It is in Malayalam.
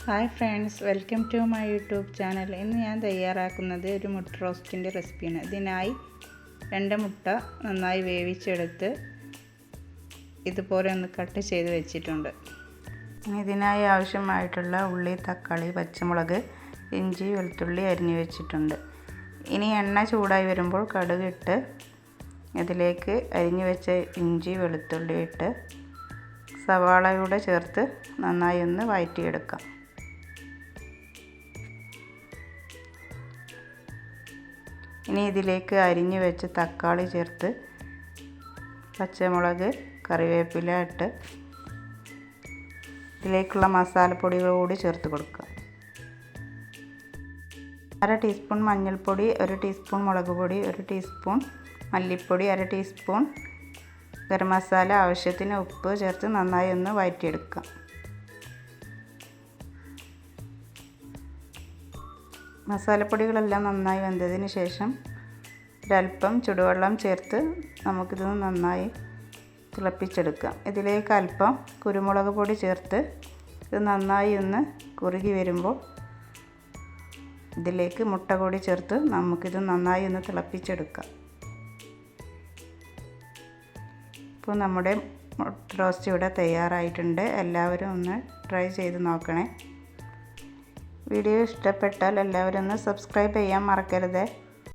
Hi friends, welcome to my YouTube channel. ഇന്ന് ഞാൻ തയ്യാറാക്കുന്നത് ഒരു മുട്ട റോസ്റ്റിൻ്റെ റെസിപ്പിയാണ്. ഇതിനായി 2 മുട്ട നന്നായി വേവിച്ചെടുത്ത് ഇതുപോലെ ഒന്ന് കട്ട് ചെയ്ത് വെച്ചിട്ടുണ്ട്. ഇതിനായി ആവശ്യമായിട്ടുള്ള ഉള്ളി, തക്കാളി, പച്ചമുളക്, ഇഞ്ചി, വെളുത്തുള്ളി അരിഞ്ഞു വെച്ചിട്ടുണ്ട്. ഇനി എണ്ണ ചൂടായി വരുമ്പോൾ കടുക് ഇട്ട് ഇതിലേക്ക് അരിഞ്ഞു വെച്ച ഇഞ്ചി, വെളുത്തുള്ളി ഇട്ട് സവാളയൂടെ ചേർത്ത് നന്നായി ഒന്ന് വഴറ്റിയെടുക്കാം. ഇനി ഇതിലേക്ക് അരിഞ്ഞു വെച്ച് തക്കാളി ചേർത്ത് പച്ചമുളക്, കറിവേപ്പില ഇട്ട് ഇതിലേക്കുള്ള മസാലപ്പൊടികൾ കൂടി ചേർത്ത് കൊടുക്കുക. 1/2 ടീസ്പൂൺ മഞ്ഞൾപ്പൊടി, 1 ടീസ്പൂൺ മുളക് പൊടി, 1 ടീസ്പൂൺ മല്ലിപ്പൊടി, 1/2 ടീസ്പൂൺ ഗരം മസാല, ആവശ്യത്തിന് ഉപ്പ് ചേർത്ത് നന്നായി ഒന്ന് വഴറ്റിയെടുക്കാം. മസാലപ്പൊടികളെല്ലാം നന്നായി വെന്തതിന് ശേഷം ഒരല്പം ചുടുവെള്ളം ചേർത്ത് നമുക്കിത് നന്നായി തിളപ്പിച്ചെടുക്കാം. ഇതിലേക്ക് അല്പം കുരുമുളക് പൊടി ചേർത്ത് ഇത് നന്നായി ഒന്ന് കുറുകി വരുമ്പോൾ ഇതിലേക്ക് മുട്ട കൂടി ചേർത്ത് നമുക്കിത് നന്നായി ഒന്ന് തിളപ്പിച്ചെടുക്കാം. ഇപ്പോൾ നമ്മുടെ മുട്ട റോസ്റ്റ് ഇവിടെ തയ്യാറായിട്ടുണ്ട്. എല്ലാവരും ഒന്ന് ട്രൈ ചെയ്ത് നോക്കണേ. വീഡിയോ ഇഷ്ടപ്പെട്ടാൽ എല്ലാവരും ഒന്ന് സബ്സ്ക്രൈബ് ചെയ്യാൻ മറക്കരുത്.